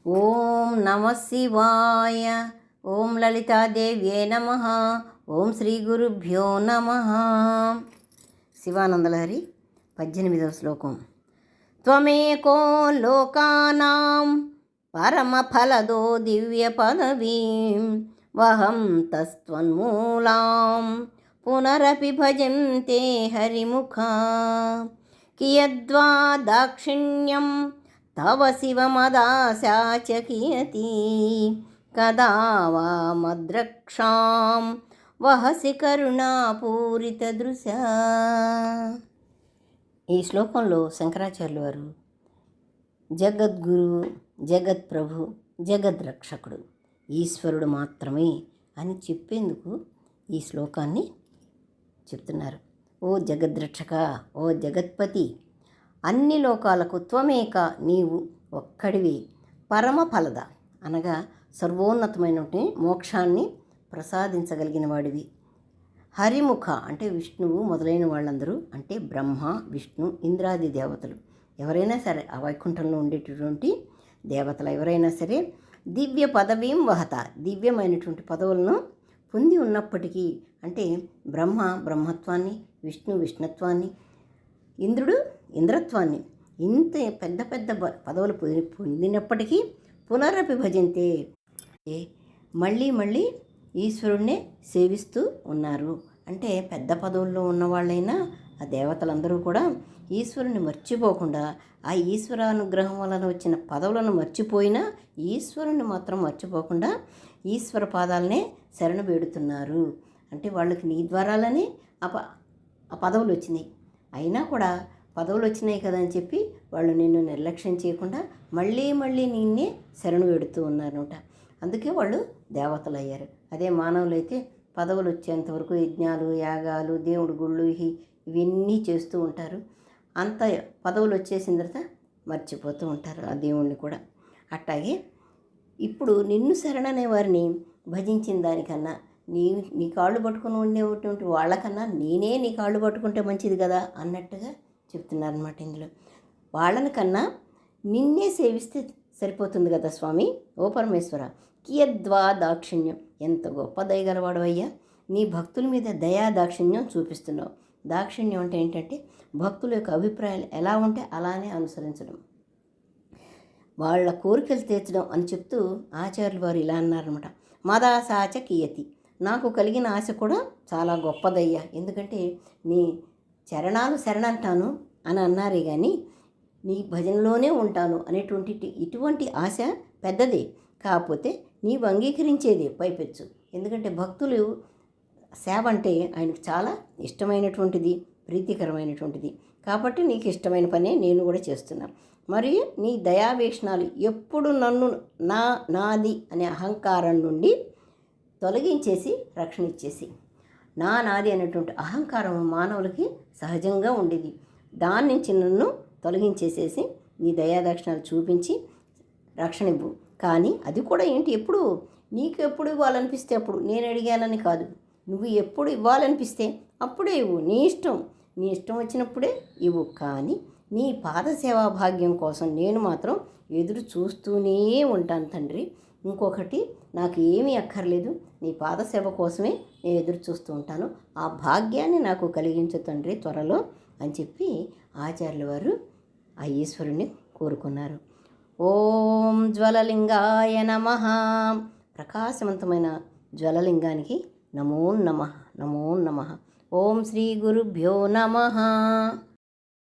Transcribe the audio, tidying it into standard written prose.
ఓం నమ శివాయ. ఓం లలితాదేవ్యే నమ. ఓం శ్రీ గురుభ్యో నమ. శివానందలహరి 18వ శ్లోకం. త్వమేకో లోకానాం పరమఫలదో దివ్య పదవీం వహం తస్త్వన్మూలాం పునరపి భజంతే హరిముఖా కియద్వా దాక్షిణ్యం తవ శివమదాశా చ కియతి కదా వా మద్రక్షాం వహసి కరుణాపూరితదృశా. ఈ శ్లోకంలో శంకరాచార్యులు వారు జగద్గురు, జగత్ప్రభు, జగద్రక్షకుడు ఈశ్వరుడు మాత్రమే అని చెప్పేందుకు ఈ శ్లోకాన్ని చెప్తున్నారు. ఓ జగద్రక్షక, ఓ జగత్పతి, అన్ని లోకాలకు త్వమేక, నీవు ఒక్కడివి, పరమ ఫలద అనగా సర్వోన్నతమైనటువంటి మోక్షాన్ని ప్రసాదించగలిగిన వాడివి, హరిముఖ అంటే విష్ణువు మొదలైన వాళ్ళందరూ అంటే బ్రహ్మ, విష్ణు, ఇంద్రాది దేవతలు ఎవరైనా సరే, ఆ వైకుంఠంలో ఉండేటటువంటి దేవతలు ఎవరైనా సరే దివ్య పదవీం వహత, దివ్యమైనటువంటి పదవులను పొంది ఉన్నప్పటికీ అంటే బ్రహ్మ బ్రహ్మత్వాన్ని, విష్ణు విష్ణుత్వాన్ని, ఇంద్రుడు ఇంద్రత్వాన్ని, ఇంత పెద్ద పెద్ద పదవులు పొందినప్పటికీ పునరపి భజంతే, మళ్ళీ మళ్ళీ ఈశ్వరుణ్ణే సేవిస్తూ ఉన్నారు. అంటే పెద్ద పదవుల్లో ఉన్నవాళ్ళైనా ఆ దేవతలందరూ కూడా ఈశ్వరుని మర్చిపోకుండా, ఆ ఈశ్వరానుగ్రహం వలన వచ్చిన పదవులను మర్చిపోయినా ఈశ్వరుని మాత్రం మర్చిపోకుండా ఈశ్వర పాదాలనే శరణు వేడుతున్నారు. అంటే వాళ్ళకి నీ ద్వారాలనే ఆ పదవులు వచ్చినాయి. అయినా కూడా పదవులు వచ్చినాయి కదా అని చెప్పి వాళ్ళు నిన్ను నిర్లక్ష్యం చేయకుండా మళ్ళీ మళ్ళీ నిన్నే శరణు వేడుతూ ఉన్నారనమాట. అందుకే వాళ్ళు దేవతలు అయ్యారు. అదే మానవులైతే పదవులు వచ్చేంతవరకు యజ్ఞాలు, యాగాలు, దేవుడి గుళ్ళు ఇవన్నీ చేస్తూ ఉంటారు. అంత పదవులు వచ్చేసిన తర్వాత మర్చిపోతూ ఉంటారు ఆ దేవుణ్ణి కూడా. అట్లాగే ఇప్పుడు నిన్ను శరణనే వారిని భజించిన దానికన్నా నీ కాళ్ళు పట్టుకుని ఉండేటువంటి వాళ్ళకన్నా నేనే నీ కాళ్ళు పట్టుకుంటే మంచిది కదా అన్నట్టుగా చెప్తున్నారనమాట. ఇందులో వాళ్ళని కన్నా నిన్నే సేవిస్తే సరిపోతుంది కదా స్వామి. ఓ పరమేశ్వర, కియద్వా దాక్షిణ్యం, ఎంత గొప్ప దయగలవాడు అయ్యా. నీ భక్తుల మీద దయా దాక్షిణ్యం చూపిస్తున్నావు. దాక్షిణ్యం అంటే ఏంటంటే భక్తుల యొక్క అభిప్రాయాలు ఎలా ఉంటే అలానే అనుసరించడం, వాళ్ళ కోరికలు తీర్చడం అని చెప్తూ ఆచార్యులు వారు ఇలా అన్నారనమాట. మదాసాచ కియతి, నాకు కలిగిన ఆశ కూడా చాలా గొప్పదయ్యా. ఎందుకంటే నీ చరణాలు శరణంటాను అని అన్నారే కానీ నీ భజనలోనే ఉంటాను అనేటువంటి ఇటువంటి ఆశ పెద్దదే. కాకపోతే నీవు అంగీకరించేదే పైపెచ్చు. ఎందుకంటే భక్తులు సేవ అంటే ఆయనకు చాలా ఇష్టమైనటువంటిది, ప్రీతికరమైనటువంటిది. కాబట్టి నీకు ఇష్టమైన పనే నేను కూడా చేస్తున్నాను. మరియు నీ దయావేషణాలు ఎప్పుడు నన్ను నాది అనే అహంకారం నుండి తొలగించేసి రక్షణ ఇచ్చేసి, నాది అనేటువంటి అహంకారం మానవులకి సహజంగా ఉండేది. దాని నుంచి నన్ను తొలగించేసేసి నీ దయాదక్షిణాలు చూపించి రక్షణ ఇవ్వు. కానీ అది కూడా ఏంటి, ఎప్పుడు నీకు ఎప్పుడు ఇవ్వాలనిపిస్తే అప్పుడు, నేను అడిగానని కాదు, నువ్వు ఎప్పుడు ఇవ్వాలనిపిస్తే అప్పుడే ఇవ్వు. నీ ఇష్టం వచ్చినప్పుడే ఇవ్వు. కానీ నీ పాదసేవా భాగ్యం కోసం నేను మాత్రం ఎదురు చూస్తూనే ఉంటాను తండ్రి. ఇంకొకటి నాకు ఏమీ అక్కర్లేదు, నీ పాదసేవ కోసమే నేను ఎదురు చూస్తూ ఉంటాను. ఆ భాగ్యాన్ని నాకు కలిగించు తండ్రి త్వరలో అని చెప్పి ఆచార్యుల వారు ఆ ఈశ్వరుని కోరుకున్నారు. ఓం జ్వలలింగాయ నమః. ప్రకాశవంతమైన జ్వలలింగానికి నమో నమః, నమో నమః. ఓం శ్రీ గురుభ్యో నమః.